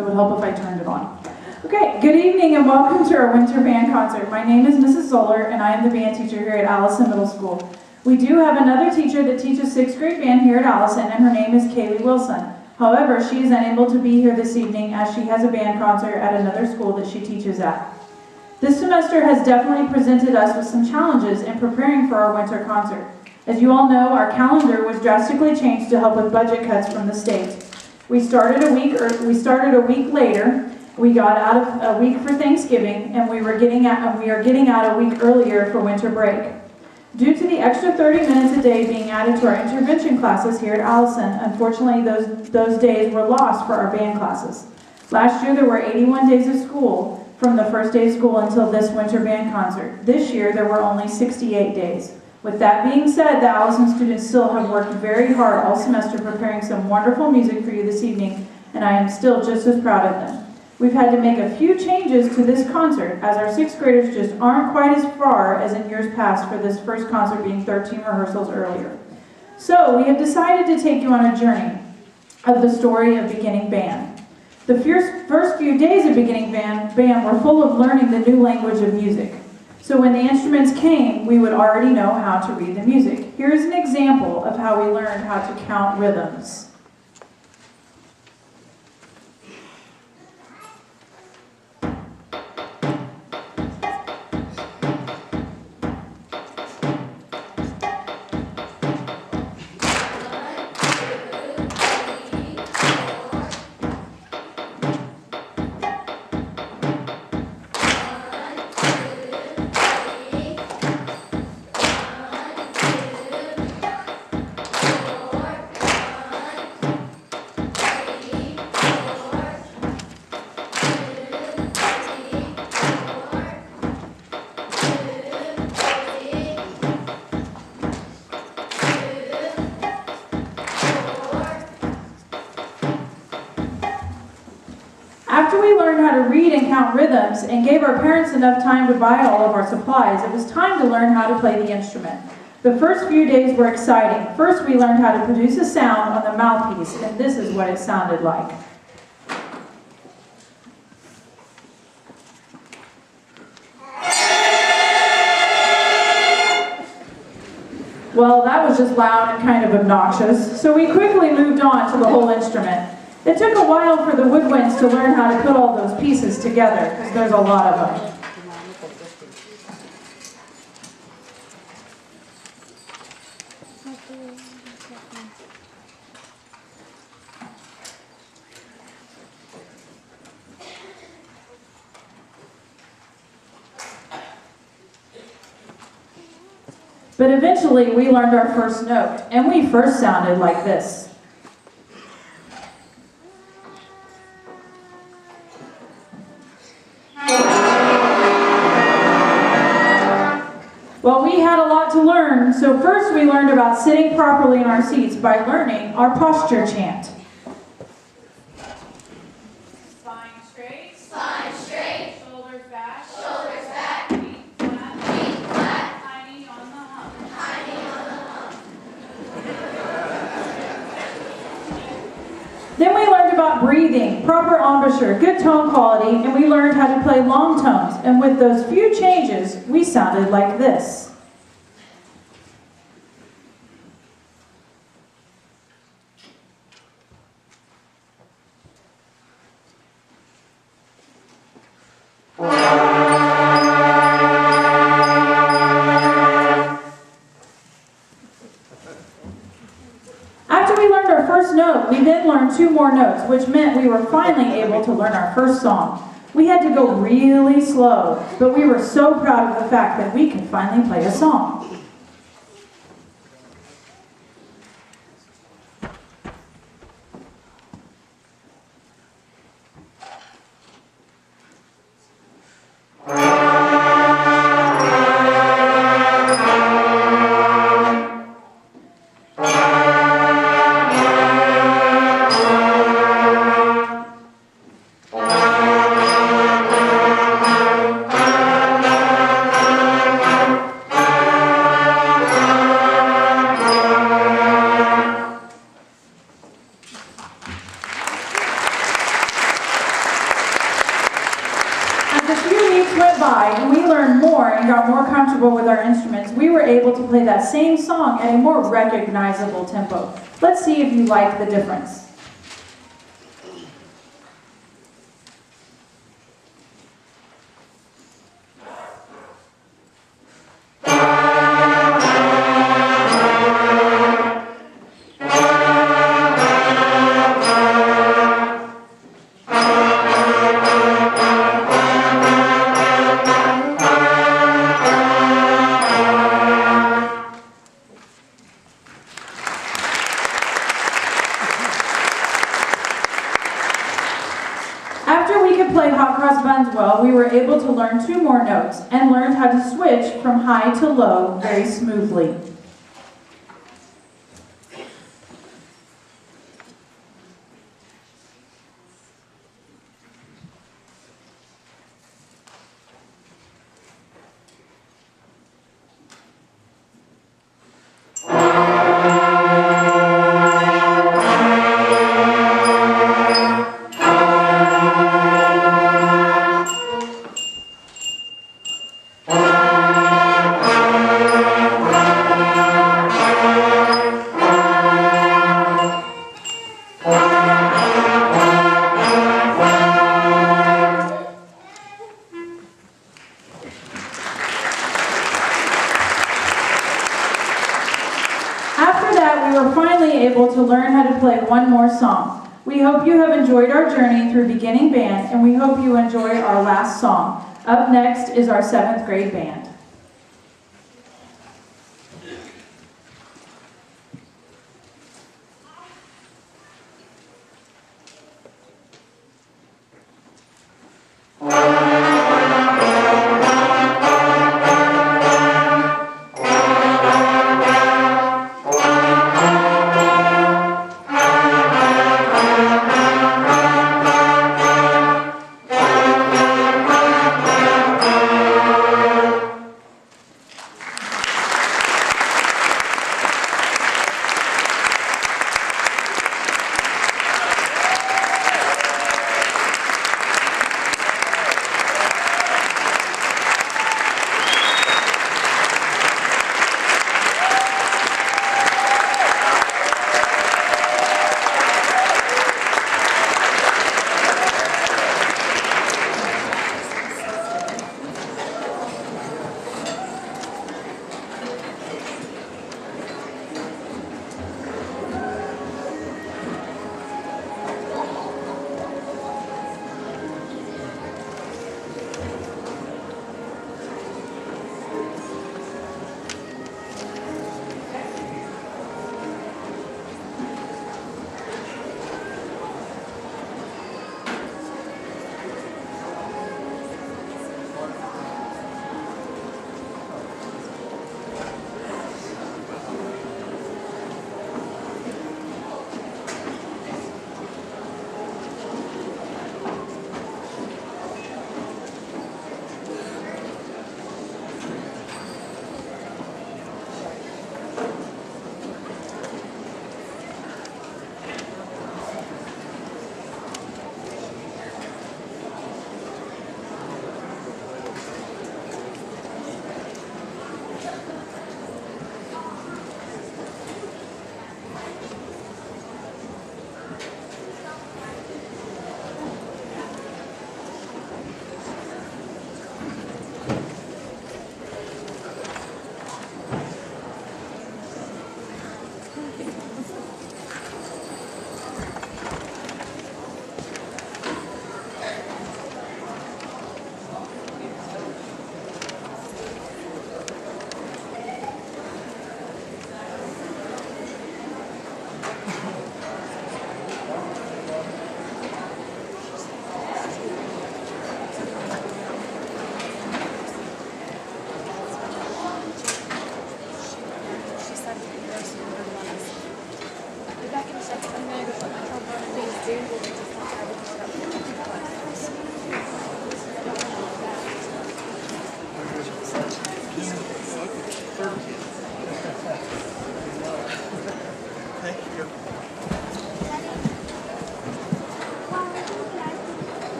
It would help if I turned it on. Okay, good evening and welcome to our winter band concert. My name is Mrs. Zoeller and I am the band teacher here at Allison Middle School. We do have another teacher that teaches 6th grade band here at Allison, and her name is Kaylie Wilson. However, she is unable to be here this evening as she has a band concert at another school that she teaches at. This semester has definitely presented us with some challenges in preparing for our winter concert. As you all know, our calendar was drastically changed to help with budget cuts from the state. We started a week later. We got out of a week for Thanksgiving, and we are getting out a week earlier for winter break. Due to the extra 30 minutes a day being added to our intervention classes here at Allison, unfortunately those days were lost for our band classes. Last year there were 81 days of school from the first day of school until this winter band concert. This year there were only 68 days. With that being said, the Allison students still have worked very hard all semester preparing some wonderful music for you this evening, and I am still just as proud of them. We've had to make a few changes to this concert as our 6th graders just aren't quite as far as in years past for this first concert being 13 rehearsals earlier. So we have decided to take you on a journey of the story of beginning band. The first few days of beginning band were full of learning the new language of music. So when the instruments came, we would already know how to read the music. Here's an example of how we learned how to count rhythms. After we learned how to read and count rhythms and gave our parents enough time to buy all of our supplies, it was time to learn how to play the instrument. The first few days were exciting. First, we learned how to produce a sound on the mouthpiece, and this is what it sounded like. Well, that was just loud and kind of obnoxious, so we quickly moved on to the whole instrument. It took a while for the woodwinds to learn how to put all those pieces together, because there's a lot of them. But eventually we learned our first note, and we first sounded like this. Well, we had a lot to learn, so first we learned about sitting properly in our seats by learning our posture chant. Spine straight. Spine straight. Shoulders back. Shoulders back. Feet flat. Feet flat. Tiny on the hump. Tiny on the hump. Then we learned about breathing, proper embouchure, good tone quality, and we learned how to play long tones. And with those few changes, we sounded like this. After we learned our first note, we then learned 2 more notes, which meant we were finally able to learn our first song. We had to go really slow, but we were so proud of the fact that we could finally play a song. and got more comfortable with our instruments, we were able to play that same song at a more recognizable tempo. Let's see if you like the difference. After we could play Hot Cross Buns well, we were able to learn 2 more notes and learned how to switch from high to low very smoothly. After that, we were finally able to learn how to play one more song. We hope you have enjoyed our journey through beginning band, and we hope you enjoy our last song. Up next is our 7th grade band.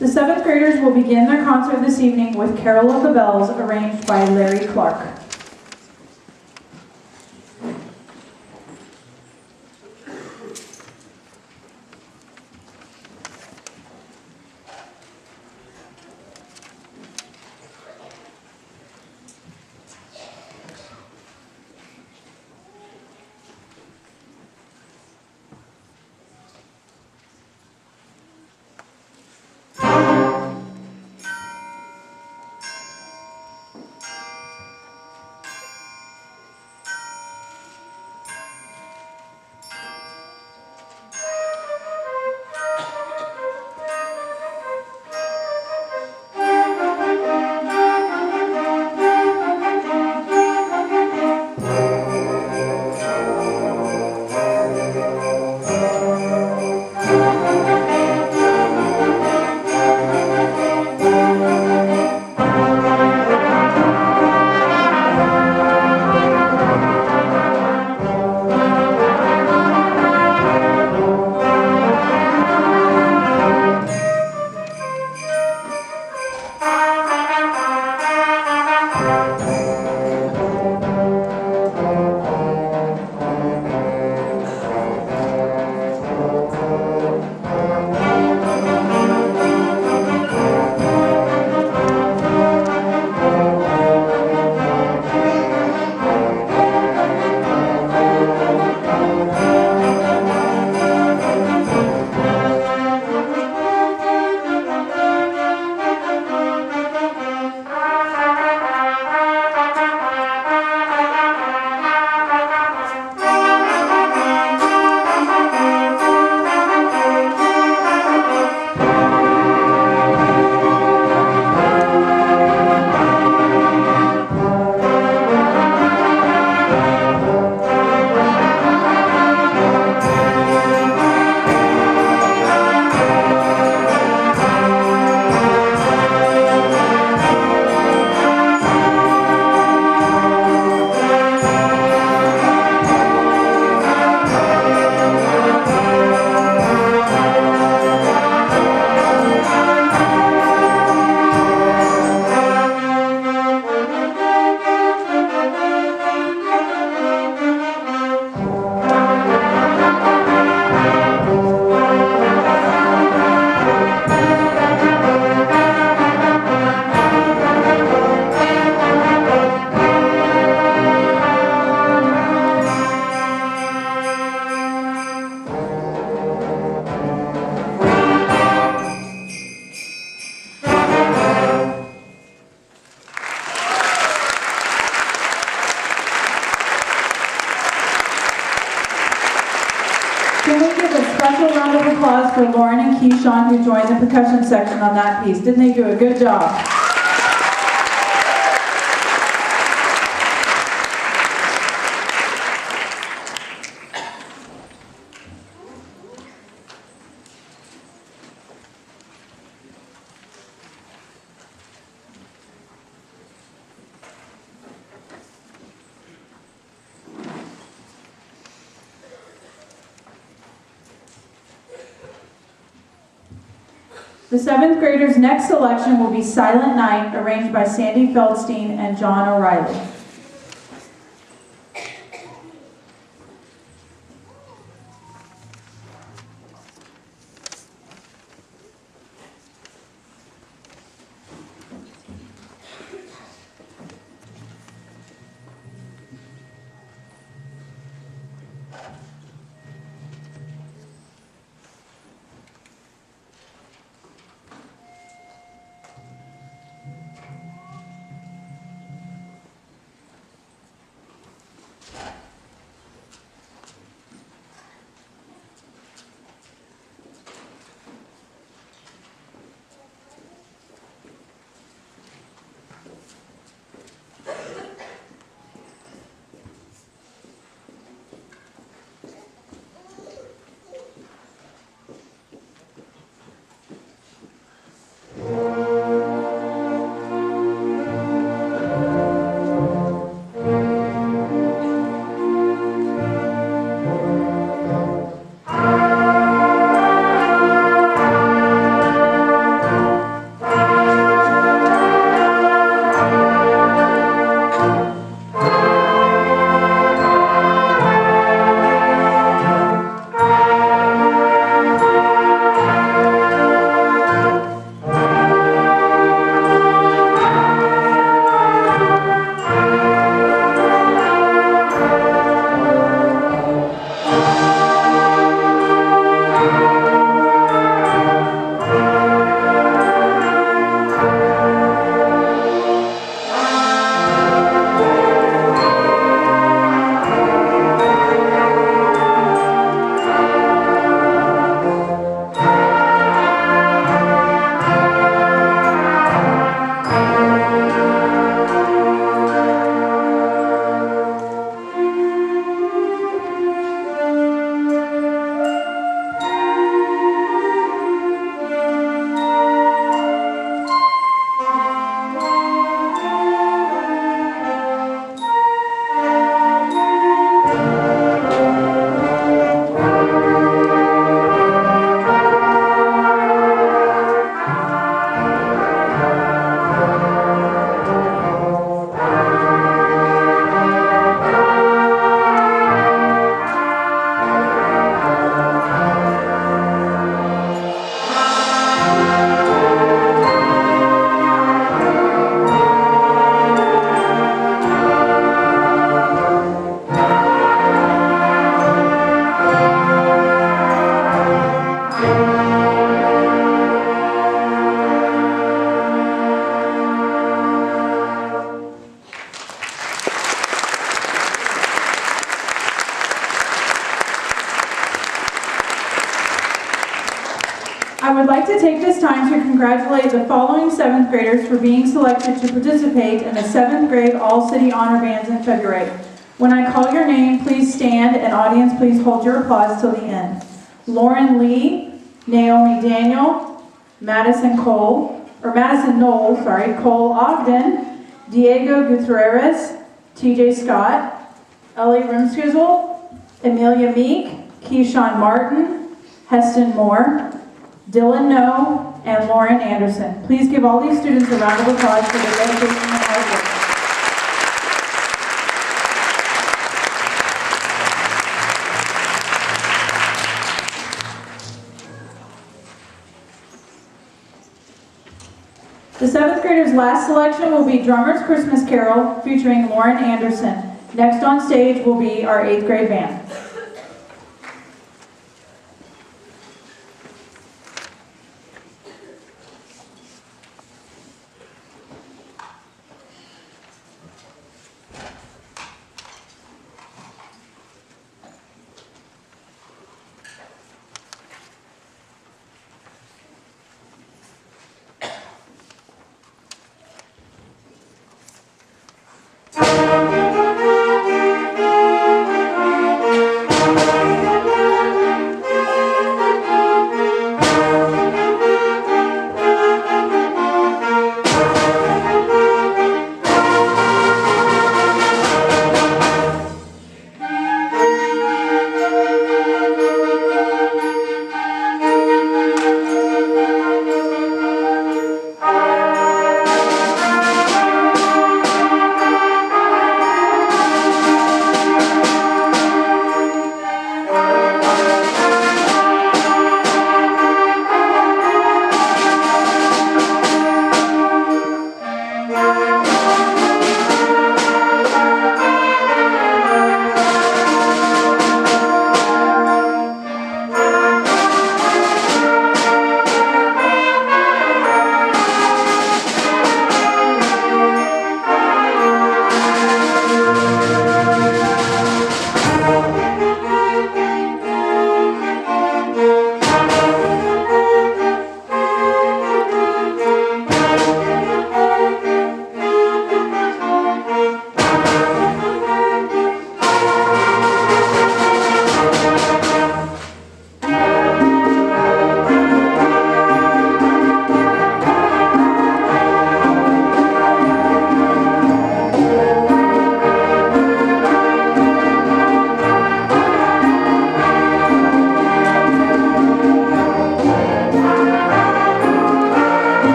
The 7th graders will begin their concert this evening with Carol of the Bells, arranged by Larry Clark. Can we give a special round of applause for Lauren and Keyshawn, who joined the percussion section on that piece? Didn't they do a good job? The 7th graders' next selection will be Silent Night, arranged by Sandy Fieldstein and John O'Reilly. I would like to take this time to congratulate the following 7th graders for being selected to participate in the 7th grade All-City Honor Bands in February. When I call your name, please stand, and audience, please hold your applause till the end. Lauren Lee, Naomi Daniel, Madison Knowles, Cole Ogden, Diego Gutierrez, TJ Scott, Ellie Rimskizzle, Amelia Meek, Keyshawn Martin, Heston Moore, Dylan No, and Lauren Anderson. Please give all these students a round of applause for their dedication and hard work. The 7th graders' last selection will be Drummer's Christmas Carol featuring Lauren Anderson. Next on stage will be our 8th grade band.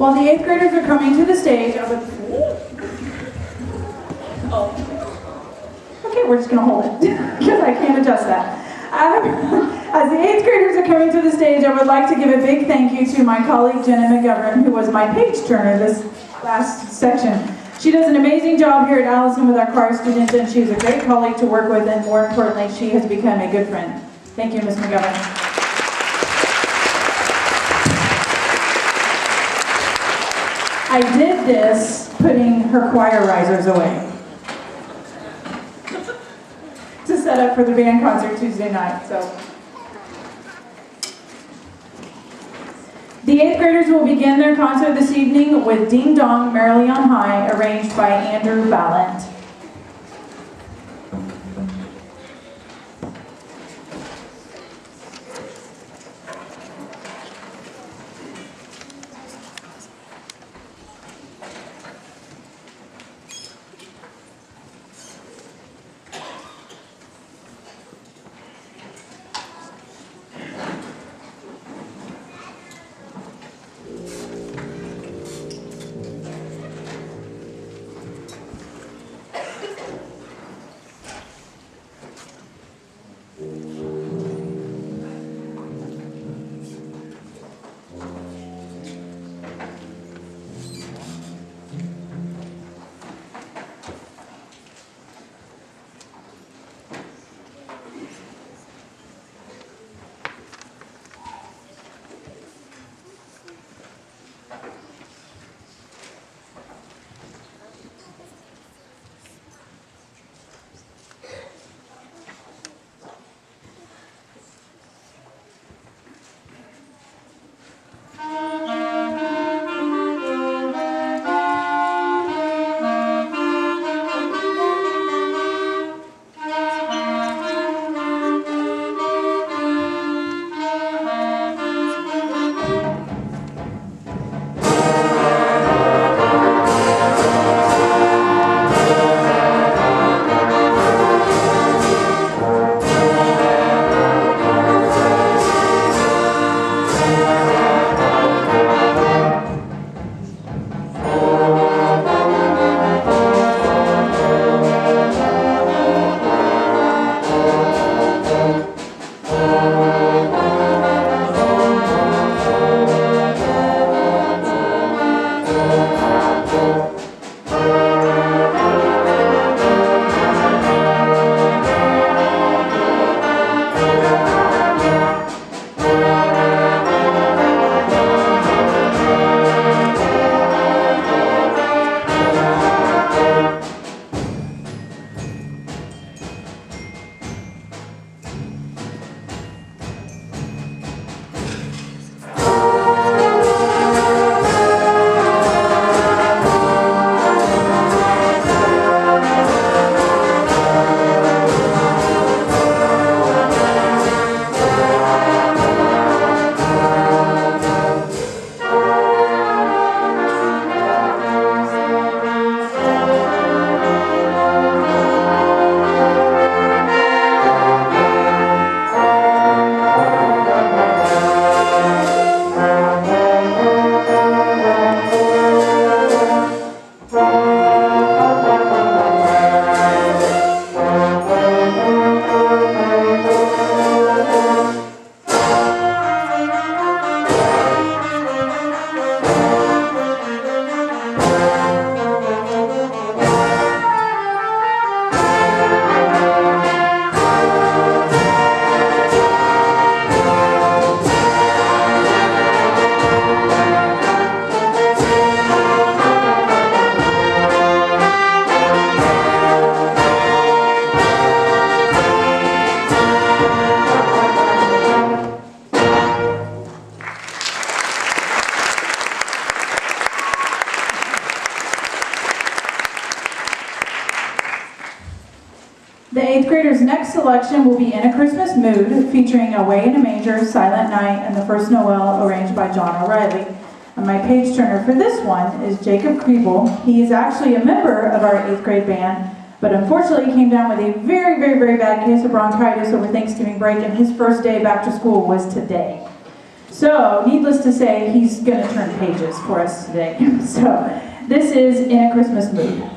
While the 8th graders are coming to the stage, I would... Okay, we're just gonna hold it, because I can't adjust that. As the 8th graders are coming to the stage, I would like to give a big thank you to my colleague Jenna McGovern, who was my page turner this last section. She does an amazing job here at Allison with our choir students, and she's a great colleague to work with, and more importantly, she has become a good friend. Thank you, Ms. McGovern. I did this putting her choir risers away to set up for the band concert Tuesday night. So, the 8th graders will begin their concert this evening with Ding Dong, Merrily on High, arranged by Andrew Balent. The 8th graders' next selection will be In a Christmas Mood, featuring Away in a Manger, Silent Night, and The First Noel, arranged by John O'Reilly. And my page turner for this one is Jacob Kriebel. He is actually a member of our 8th grade band, but unfortunately came down with a very, very, very bad case of bronchitis over Thanksgiving break, and his first day back to school was today. So, needless to say, he's going to turn pages for us today. So, this is In a Christmas Mood.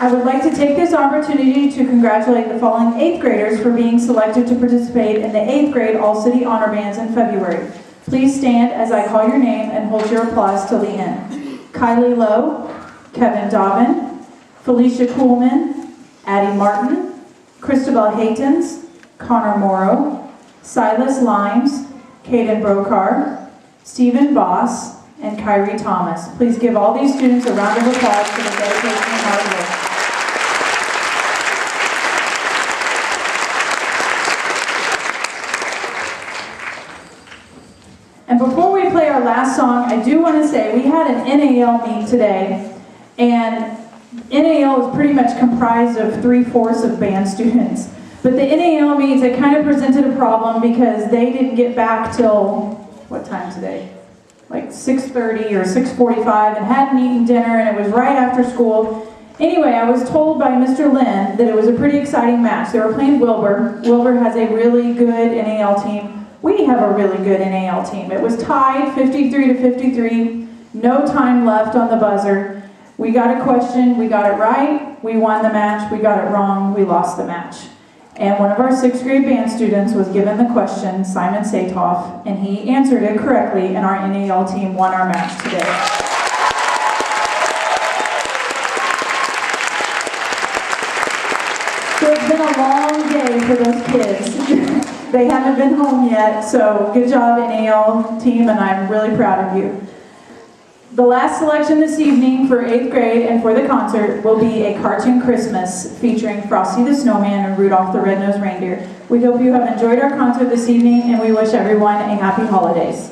I would like to take this opportunity to congratulate the following 8th graders for being selected to participate in the 8th grade All-City Honor Bands in February. Please stand as I call your name and hold your applause till the end. Kaylie Lowe, Kevin Dobbin, Felicia Kuhlman, Addie Martin, Christabel Haytons, Connor Morrow, Silas Limes, Caden Brokar, Stephen Boss, and Kyrie Thomas. Please give all these students a round of applause for their dedication and hard work. And before we play our last song, I do want to say we had an NAL meet today, and NAL is pretty much comprised of 3/4 of band students. But the NAL meets, it kind of presented a problem because they didn't get back till, what time today? Like 6:30 or 6:45, and hadn't eaten dinner, and it was right after school. Anyway, I was told by Mr. Lynn that it was a pretty exciting match. They were playing Wilbur. Wilbur has a really good NAL team. We have a really good NAL team. It was tied 53-53, no time left on the buzzer. We got a question, we got it right, we won the match. We got it wrong, we lost the match. And one of our 6th grade band students was given the question, Simon Satoff, and he answered it correctly, and our NAL team won our match today. for those kids. They haven't been home yet, so good job NAL team, and I'm really proud of you. The last selection this evening for 8th grade and for the concert will be a cartoon Christmas featuring Frosty the Snowman and Rudolph the Red-Nosed Reindeer. We hope you have enjoyed our concert this evening, and we wish everyone a happy holidays.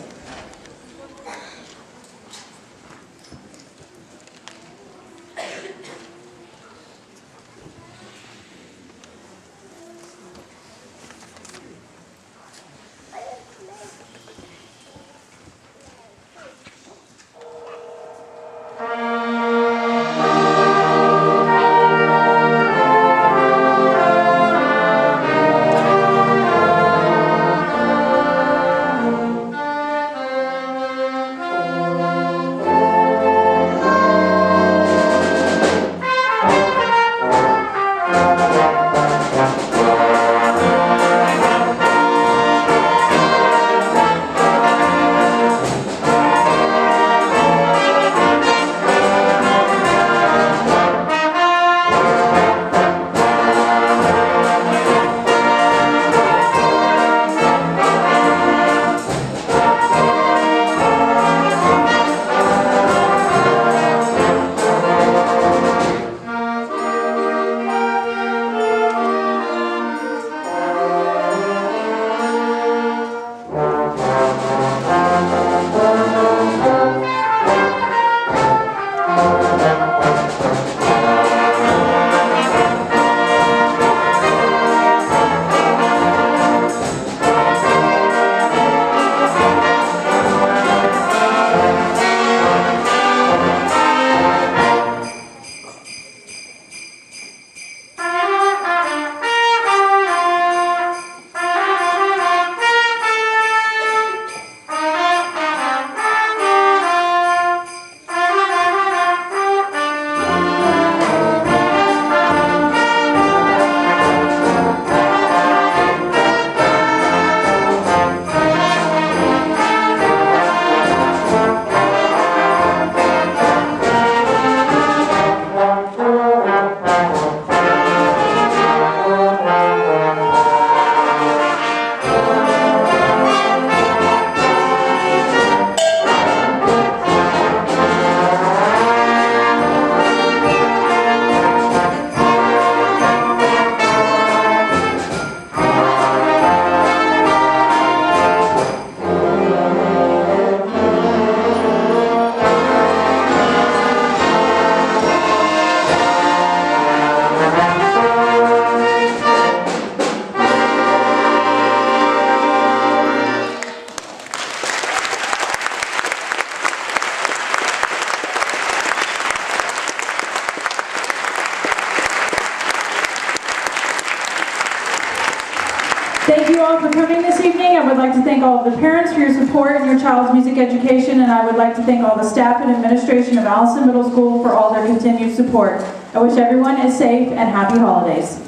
Thank you all for coming this evening. I would like to thank all of the parents for your support in your child's music education, and I would like to thank all the staff and administration of Allison Middle School for all their continued support. I wish everyone is safe and happy holidays.